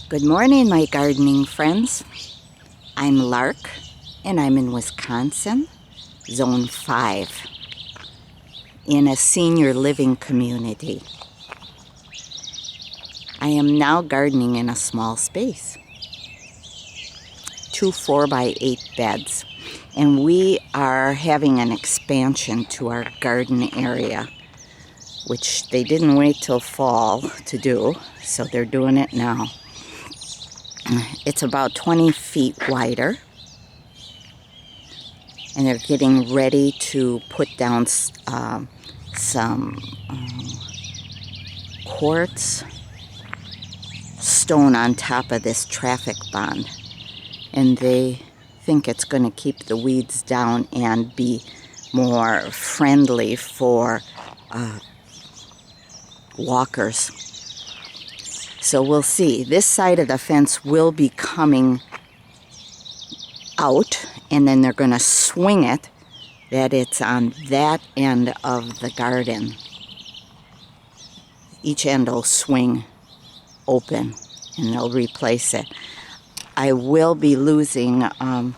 Good morning, my gardening friends. I'm Lark, and I'm in Wisconsin, Zone 5, in a senior living community. I am now gardening in a small space, 2 4x8 beds, and we are having an expansion to our garden area, which they didn't wait till fall to do, so they're doing it now. It's about 20 feet wider, and they're getting ready to put down some quartz stone on top of this traffic bond, and they think it's going to keep the weeds down and be more friendly for walkers. So we'll see. This side of the fence will be coming out, and then they're going to swing it that it's on that end of the garden. Each end will swing open, and they'll replace it. I will be losing a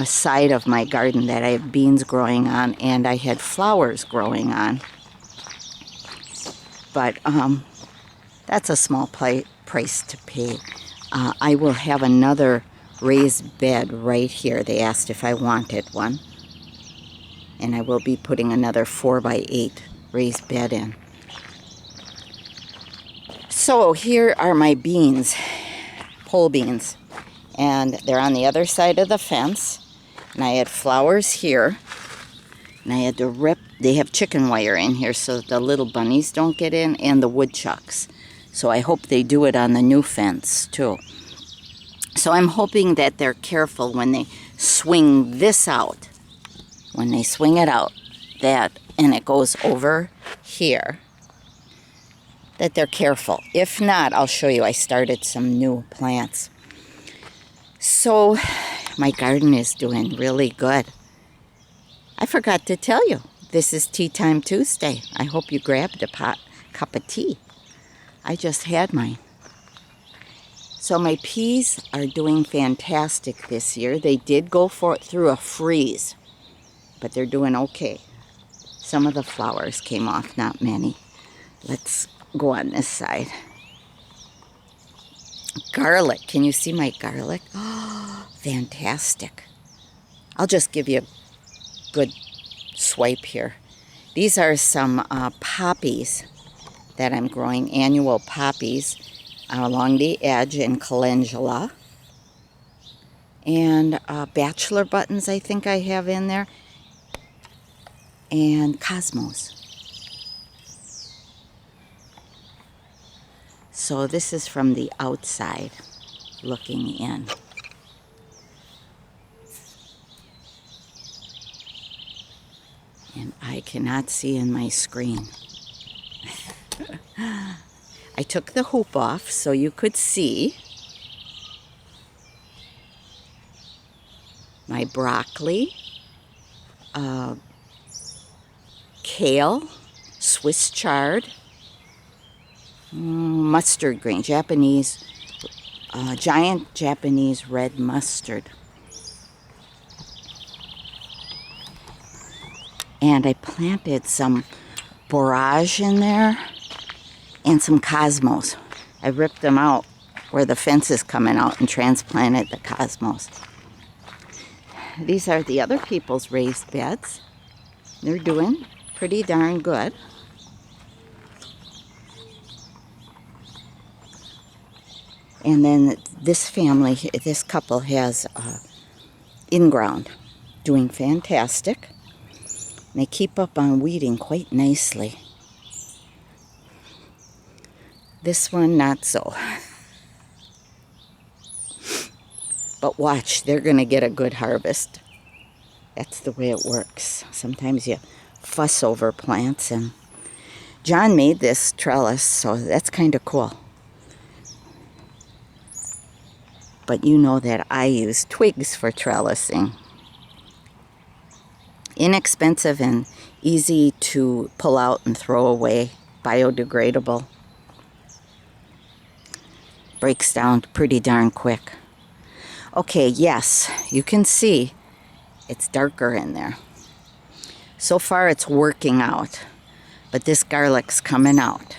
side of my garden that I have beans growing on, and I had flowers growing on. But that's a small price to pay. I will have another raised bed right here. They asked if I wanted one. And I will be putting another 4x8 raised bed in. So here are my beans, pole beans. And they're on the other side of the fence. And I had flowers here. And I had to rip, they have chicken wire in here so the little bunnies don't get in, and the woodchucks. So I hope they do it on the new fence too. So I'm hoping that they're careful when they swing this out. When they swing it out, and it goes over here, that they're careful. If not, I'll show you. I started some new plants. So my garden is doing really good. I forgot to tell you, this is Tea Time Tuesday. I hope you grabbed a cup of tea. I just had mine. So my peas are doing fantastic this year. They did go through a freeze, but they're doing okay. Some of the flowers came off, not many. Let's go on this side. Garlic. Can you see my garlic? Oh, fantastic. I'll just give you a good swipe here. These are some poppies that I'm growing, annual poppies along the edge in calendula. And bachelor buttons I think I have in there. And cosmos. So this is from the outside looking in. And I cannot see in my screen. I took the hoop off so you could see my broccoli, kale, Swiss chard, mustard green, Japanese, giant Japanese red mustard. And I planted some borage in there and some cosmos. I ripped them out where the fence is coming out and transplanted the cosmos. These are the other people's raised beds. They're doing pretty darn good. And then this family, this couple has in-ground, doing fantastic. They keep up on weeding quite nicely. This one, not so. But watch, they're going to get a good harvest. That's the way it works. Sometimes you fuss over plants, and John made this trellis, so that's kind of cool. But you know that I use twigs for trellising. Inexpensive and easy to pull out and throw away, biodegradable. breaks down pretty darn quick. Okay, yes, you can see it's darker in there. So far it's working out, but this garlic's coming out.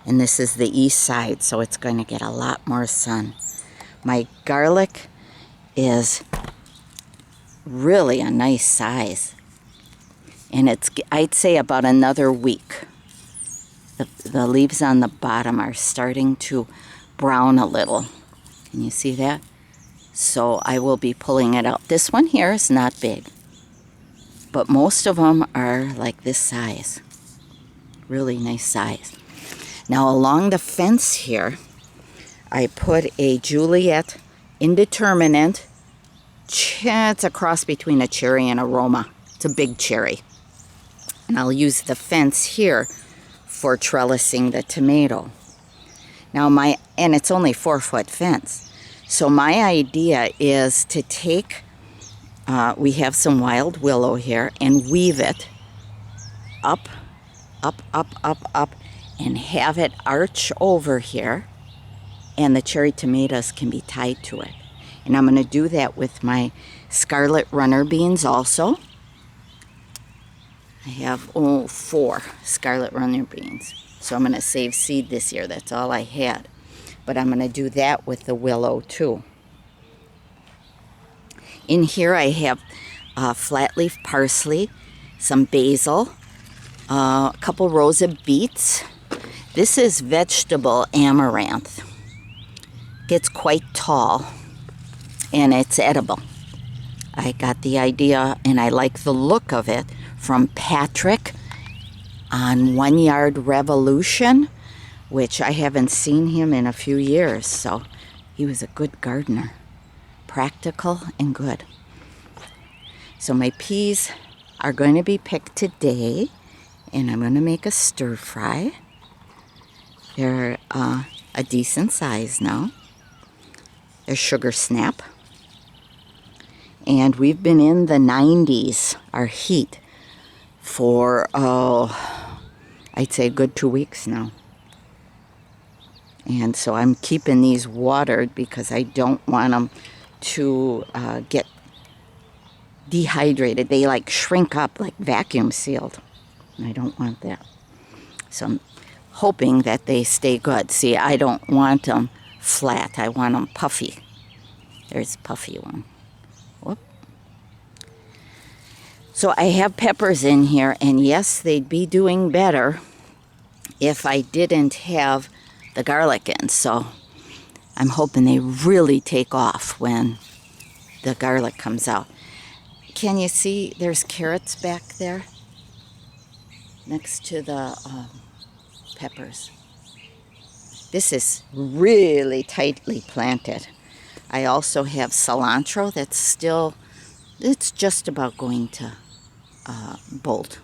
And this is the east side, so it's going to get a lot more sun. My garlic is really a nice size. And it's, I'd say, about another week. The leaves on the bottom are starting to brown a little. Can you see that? So I will be pulling it out. This one here is not big, but most of them are like this size. Really nice size. Now along the fence here, I put a Juliet Indeterminate. It's a cross between a cherry and a Roma. It's a big cherry. And I'll use the fence here for trellising the tomato. Now and it's only 4-foot fence. So my idea is to take, we have some wild willow here, and weave it up, up, up, up, up, and have it arch over here, and the cherry tomatoes can be tied to it. And I'm going to do that with my scarlet runner beans also. I have 4 scarlet runner beans. So I'm going to save seed this year. That's all I had. But I'm going to do that with the willow too. In here I have flat leaf parsley, some basil, a couple rows of beets. This is vegetable amaranth. Gets quite tall and it's edible. I got the idea and I like the look of it from Patrick on 1 Yard Revolution, which I haven't seen him in a few years, so he was a good gardener. Practical and good. So my peas are going to be picked today, and I'm going to make a stir fry. They're a decent size now. They're sugar snap. And we've been in the 90s, our heat, for, I'd say a good 2 weeks now. And so I'm keeping these watered because I don't want them to get dehydrated. They like shrink up, like vacuum sealed. And I don't want that. So I'm hoping that they stay good. See, I don't want them flat. I want them puffy. There's a puffy one. Whoop. So I have peppers in here, and yes, they'd be doing better if I didn't have the garlic in. So I'm hoping they really take off when the garlic comes out. Can you see there's carrots back there next to the peppers? This is really tightly planted. I also have cilantro that's still, it's just about going to bolt.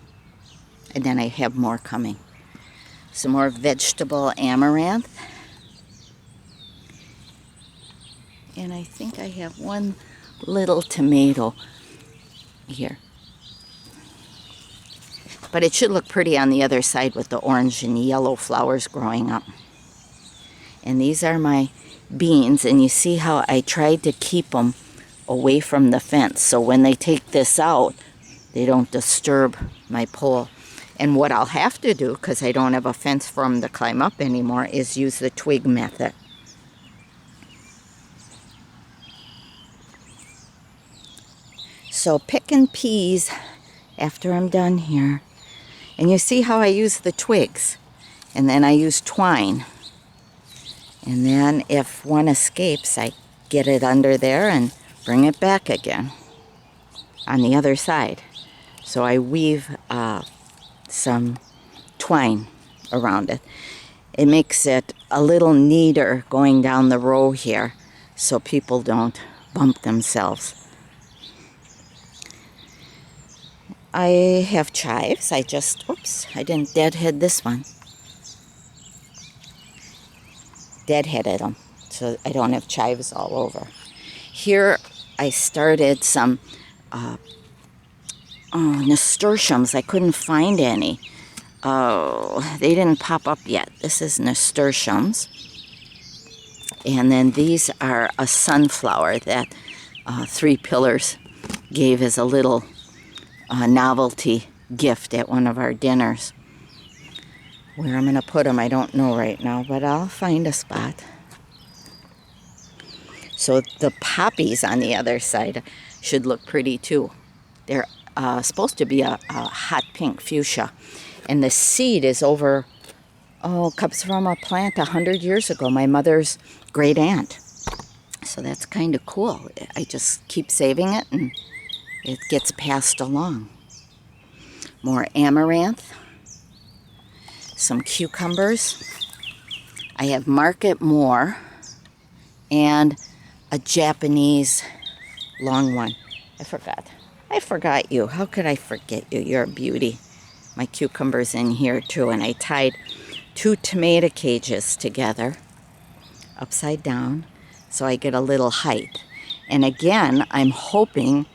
And then I have more coming. Some more vegetable amaranth. And I think I have one little tomato here. But it should look pretty on the other side with the orange and yellow flowers growing up. And these are my beans, and you see how I tried to keep them away from the fence, so when they take this out, they don't disturb my pole. And what I'll have to do, because I don't have a fence for them to climb up anymore, is use the twig method. So picking peas after I'm done here. And you see how I use the twigs. And then I use twine. And then if one escapes, I get it under there and bring it back again on the other side. So I weave some twine around it. It makes it a little neater going down the row here so people don't bump themselves. I have chives. I didn't deadhead this one. Deadheaded them, so I don't have chives all over. Here I started some nasturtiums. I couldn't find any. Oh, they didn't pop up yet. This is nasturtiums. And then these are a sunflower that Three Pillars gave as a little novelty gift at one of our dinners. Where I'm going to put them, I don't know right now, but I'll find a spot. So the poppies on the other side should look pretty too. They're supposed to be a hot pink fuchsia. And the seed is over, comes from a plant 100 years ago, my mother's great aunt. So that's kind of cool. I just keep saving it and it gets passed along. More amaranth, some cucumbers. I have market more and a Japanese long one. I forgot you. How could I forget you? You're a beauty. My cucumber's in here too, and I tied 2 tomato cages together upside down so I get a little height. And again, I'm hoping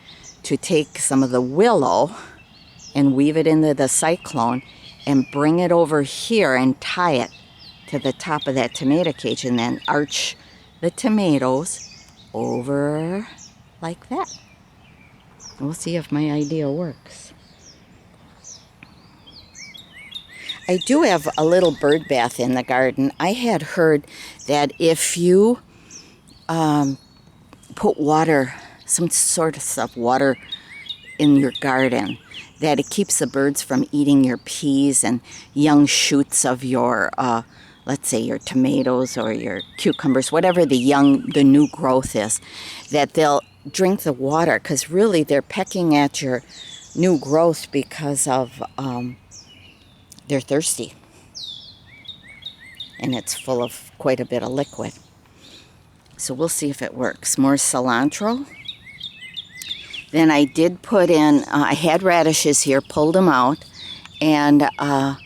to take some of the willow and weave it into the cyclone and bring it over here and tie it to the top of that tomato cage and then arch the tomatoes over like that. We'll see if my idea works. I do have a little bird bath in the garden. I had heard that if you put water, some sort of water in your garden, that it keeps the birds from eating your peas and young shoots of your, let's say your tomatoes or your cucumbers, whatever the new growth is, that they'll drink the water, because really they're pecking at your new growth because of they're thirsty, and it's full of quite a bit of liquid. So we'll see if it works. More cilantro. Then I did put in, I had radishes here, pulled them out, and I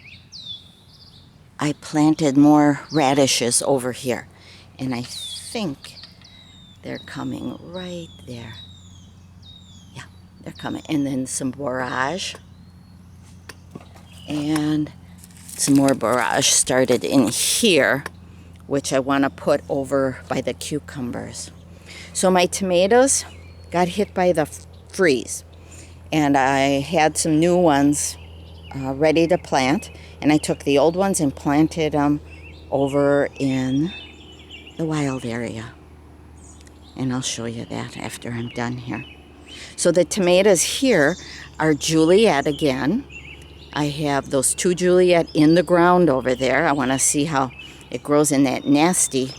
planted more radishes over here. And I think they're coming right there. Yeah, they're coming. And then some borage. And some more borage started in here, which I want to put over by the cucumbers. So my tomatoes got hit by the freeze, and I had some new ones ready to plant, and I took the old ones and planted them over in the wild area. And I'll show you that after I'm done here. So the tomatoes here are Juliet again. I have those 2 Juliet in the ground over there. I want to see how it grows in that nasty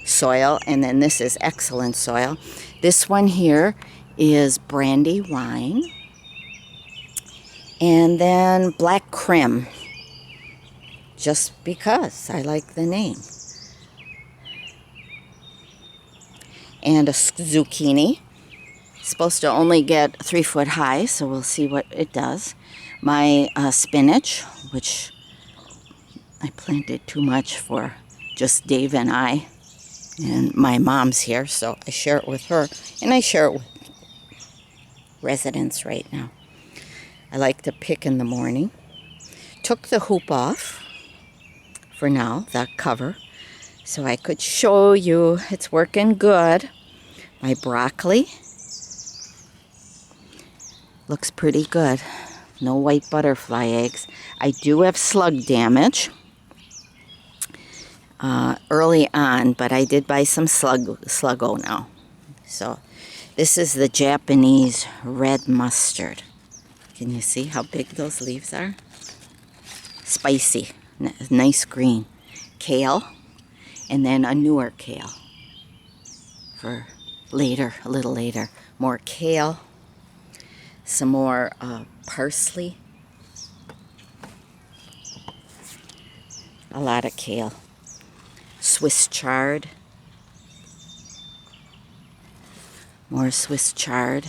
soil. And then this is excellent soil. This one here is Brandywine. And then Black Crim. Just because I like the name. And a zucchini. It's supposed to only get 3 foot high, so we'll see what it does. My spinach, which I planted too much for just Dave and I, and my mom's here, so I share it with her, and I share it with residents right now. I like to pick in the morning. Took the hoop off for now, the cover, so I could show you it's working good. My broccoli looks pretty good. No white butterfly eggs. I do have slug damage early on, but I did buy some Sluggo now. So this is the Japanese red mustard. Can you see how big those leaves are? Spicy, nice green. Kale, and then a newer kale for later, a little later. More kale. Some more parsley. A lot of kale. Swiss chard. More Swiss chard.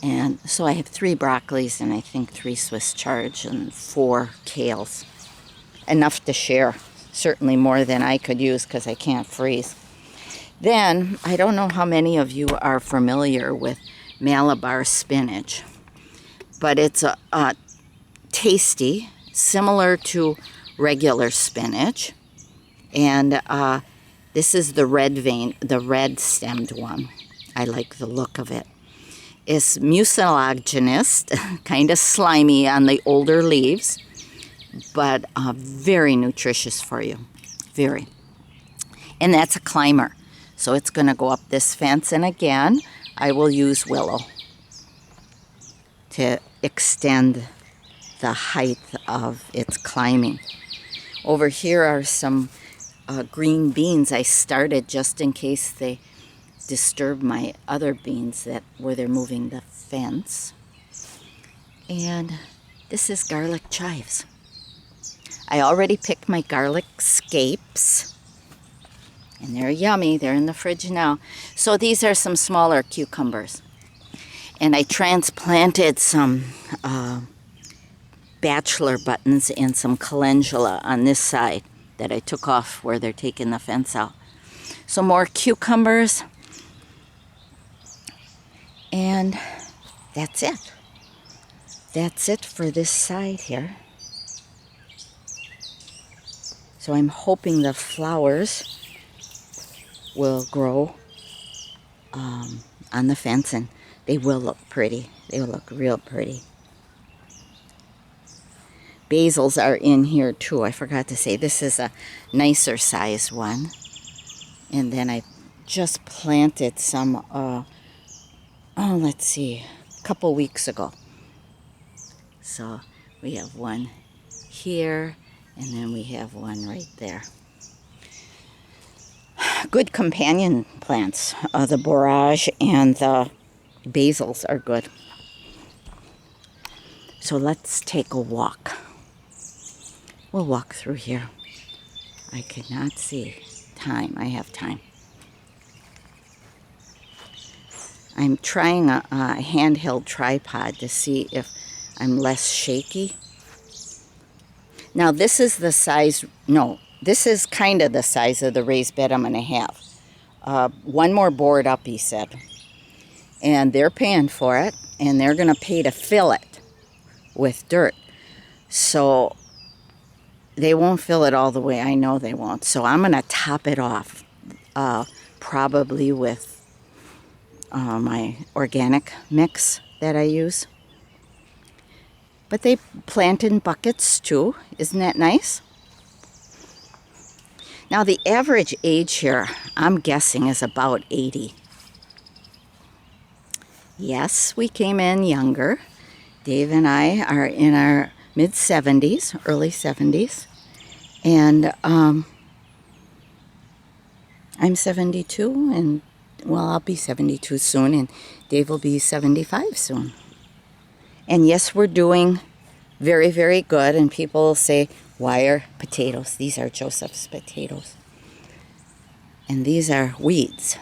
And so I have 3 broccolis and I think 3 Swiss chards and 4 kales. Enough to share. Certainly more than I could use because I can't freeze. Then, I don't know how many of you are familiar with Malabar spinach, but it's tasty, similar to regular spinach, And this is the red vein, the red stemmed one. I like the look of it. It's mucilaginous, kind of slimy on the older leaves, but very nutritious for you, very. And that's a climber, so it's going to go up this fence. And again, I will use willow to extend the height of its climbing. Over here are some green beans I started just in case they disturb my other beans where they're moving the fence. And this is garlic chives. I already picked my garlic scapes, and they're yummy. They're in the fridge now. So these are some smaller cucumbers. And I transplanted some bachelor buttons and some calendula on this side that I took off where they're taking the fence out. So more cucumbers. And that's it. That's it for this side here. So I'm hoping the flowers will grow on the fence, and they will look pretty. They will look real pretty. Basils are in here too. I forgot to say this is a nicer size one. And then I just planted some, let's see, a couple weeks ago. So we have one here, and then we have one right there. Good companion plants. The borage and the basils are good. So let's take a walk. We'll walk through here. I cannot see time. I have time. I'm trying a handheld tripod to see if I'm less shaky. Now this is the size, no, this is kind of the size of the raised bed I'm going to have. One more board up, he said. And they're paying for it, and they're going to pay to fill it with dirt. So they won't fill it all the way. I know they won't. So I'm going to top it off, probably with my organic mix that I use. But they plant in buckets too. Isn't that nice? Now the average age here, I'm guessing, is about 80. Yes, we came in younger. Dave and I are in our mid-70s, early 70s. And I'm 72, and well, I'll be 72 soon, and Dave will be 75 soon. And yes, we're doing very, very good. And people will say, why are potatoes? These are Joseph's potatoes. And these are weeds.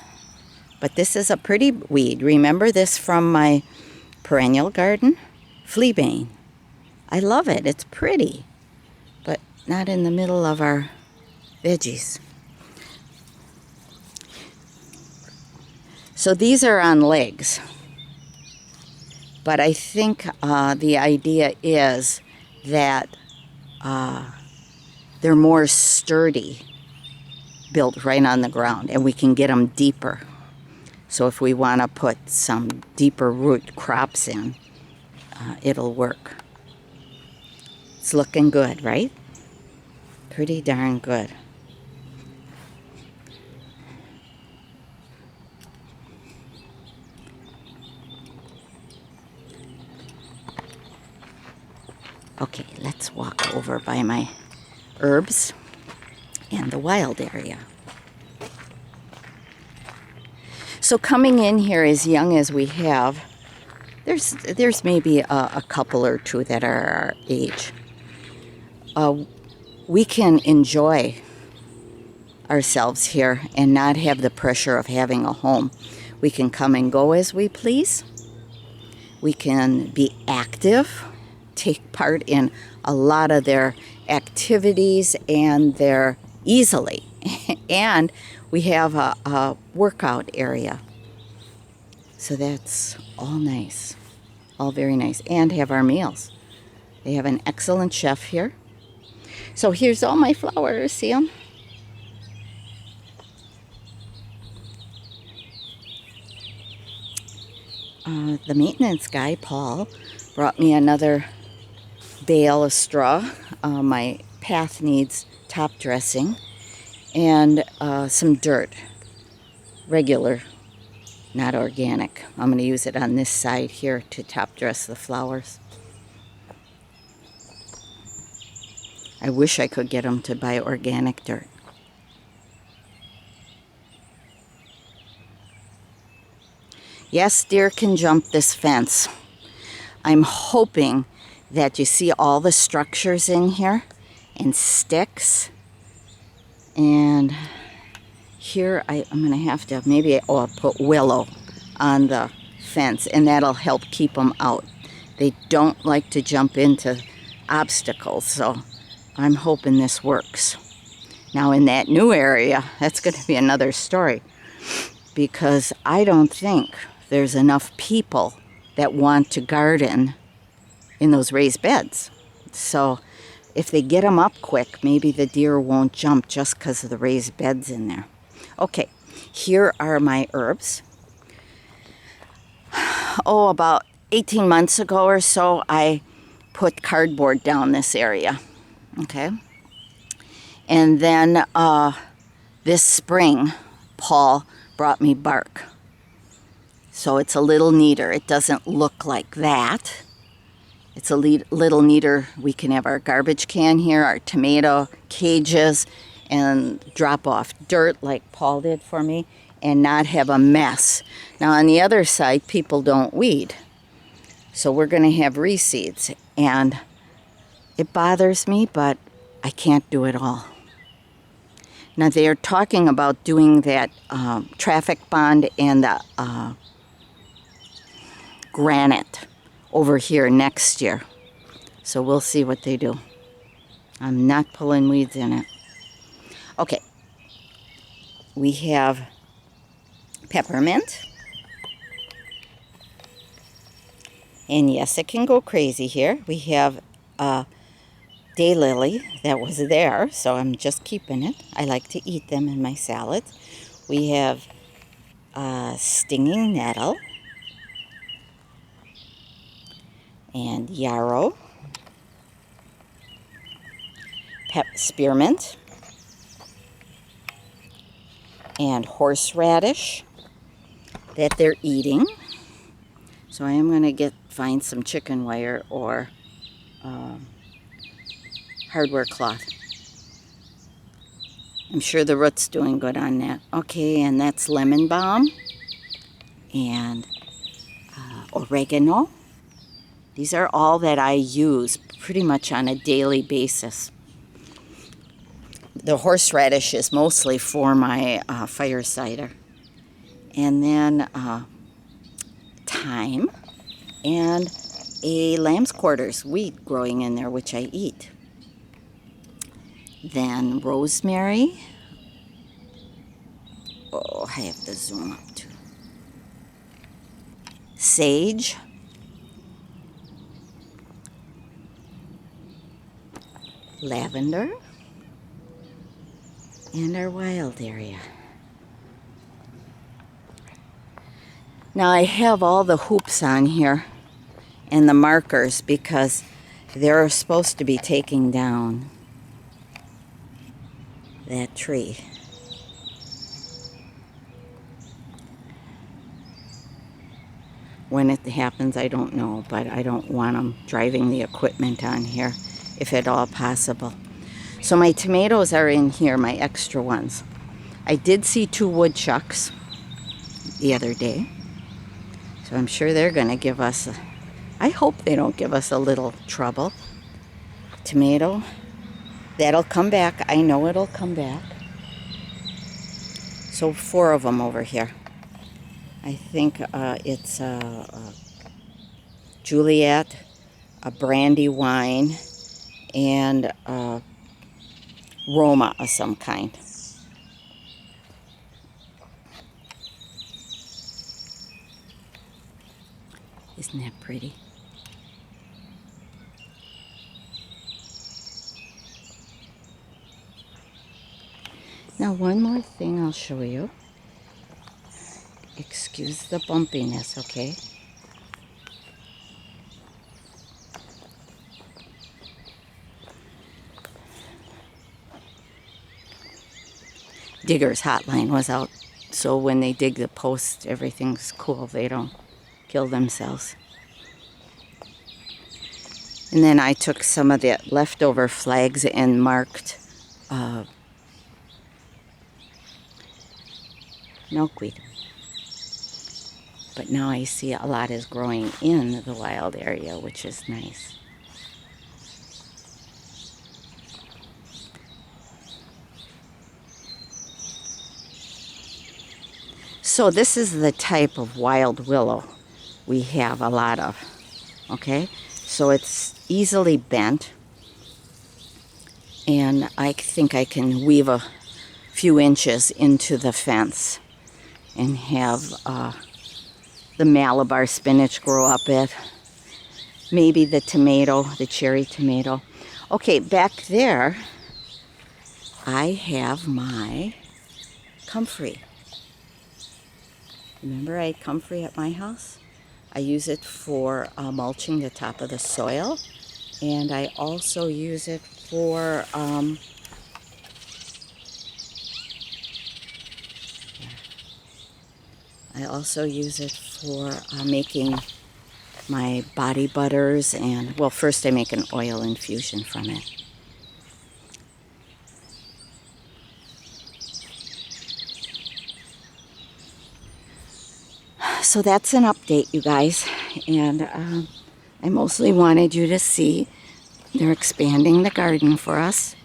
But this is a pretty weed. Remember this from my perennial garden? Fleabane. I love it. It's pretty. But not in the middle of our veggies. So these are on legs. But I think the idea is that they're more sturdy, built right on the ground, and we can get them deeper. So if we want to put some deeper root crops in, it'll work. It's looking good, right? Pretty darn good. Okay, let's walk over by my herbs and the wild area. So coming in here as young as we have, there's maybe a couple or two that are our age. We can enjoy ourselves here and not have the pressure of having a home. We can come and go as we please. We can be active, take part in a lot of their activities and their easily. And we have a workout area. So that's all nice, all very nice. And have our meals. They have an excellent chef here. So here's all my flowers, see them? the maintenance guy, Paul, brought me another bale of straw. My path needs top dressing and some dirt, regular, not organic. I'm going to use it on this side here to top dress the flowers. I wish I could get them to buy organic dirt. Yes, deer can jump this fence. I'm hoping that you see all the structures in here and sticks. And here I'm going to have to, maybe I'll put willow on the fence, and that'll help keep them out. They don't like to jump into obstacles, so I'm hoping this works. Now in that new area, that's going to be another story, because I don't think there's enough people that want to garden in those raised beds. So if they get them up quick, maybe the deer won't jump just because of the raised beds in there. Okay, here are my herbs. Oh, about 18 months ago or so, I put cardboard down this area. Okay. And then this spring, Paul brought me bark. So it's a little neater. It doesn't look like that. It's a little neater. We can have our garbage can here, our tomato cages, and drop off dirt like Paul did for me, and not have a mess. Now on the other side, people don't weed. So we're going to have reseeds. And it bothers me, but I can't do it all. Now they are talking about doing that traffic bond and the granite over here next year. So we'll see what they do. I'm not pulling weeds in it. Okay. We have peppermint. And yes, it can go crazy here. We have daylily that was there, so I'm just keeping it. I like to eat them in my salads. We have stinging nettle and yarrow, spearmint, and horseradish that they're eating. So I am going to find some chicken wire or hardware cloth. I'm sure the root's doing good on that. Okay, and that's lemon balm and oregano. These are all that I use pretty much on a daily basis. The horseradish is mostly for my fire cider. And then thyme and a lamb's quarters weed growing in there, which I eat. Then rosemary. Oh, I have to zoom up too. Sage. Lavender. And our wild area. Now I have all the hoops on here and the markers because they're supposed to be taking down that tree. When it happens, I don't know, but I don't want them driving the equipment on here, if at all possible. So my tomatoes are in here, my extra ones. I did see 2 woodchucks the other day, so I'm sure they're going to give us, I hope they don't give us a little trouble. Tomato, that'll come back. I know it'll come back. So 4 of them over here. I think it's Juliet, a brandy wine, and Roma of some kind. Isn't that pretty? Now one more thing I'll show you. Excuse the bumpiness, okay? digger's hotline was out. So when they dig the post, everything's cool. They don't kill themselves. And then I took some of the leftover flags and marked milkweed. But now I see a lot is growing in the wild area, which is nice. So this is the type of wild willow we have a lot of, okay? So it's easily bent, and I think I can weave a few inches into the fence and have the Malabar spinach grow up it, maybe the tomato, the cherry tomato. Okay, back there I have my comfrey. Remember I had comfrey at my house? I use it for mulching the top of the soil, and I also use it for making my body butters, and well, first I make an oil infusion from it. So that's an update, you guys, and I mostly wanted you to see they're expanding the garden for us.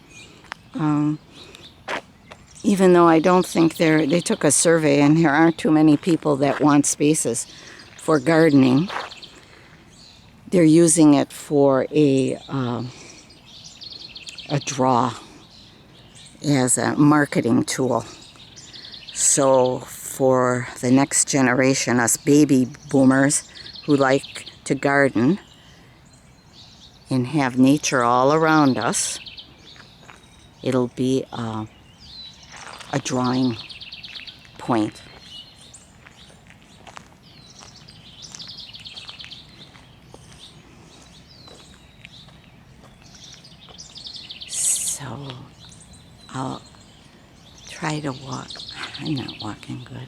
Even though I don't think they took a survey and there aren't too many people that want spaces for gardening. They're using it for a draw as a marketing tool. So for the next generation, us baby boomers who like to garden and have nature all around us, it'll be a drawing point. So I'll try to walk. I'm not walking good.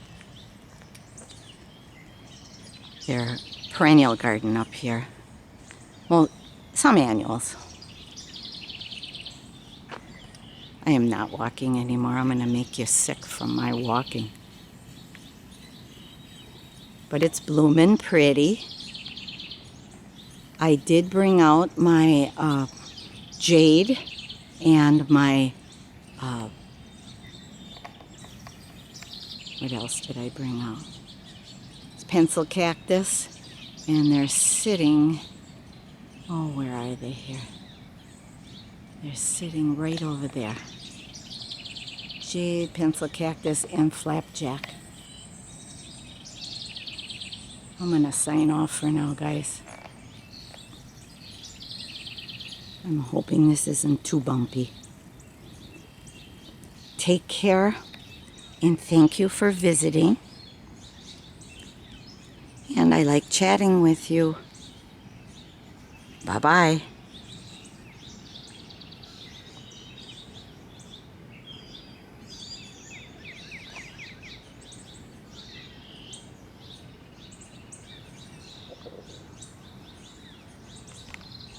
They're perennial garden up here. Well, some annuals. I am not walking anymore. I'm going to make you sick from my walking. But it's blooming pretty. I did bring out my jade and my what else did I bring out? It's pencil cactus, and they're sitting, oh, where are they here? They're sitting right over there. Jade, pencil cactus, and flapjack. I'm gonna sign off for now, guys. I'm hoping this isn't too bumpy. Take care, and thank you for visiting. And I like chatting with you. Bye-bye.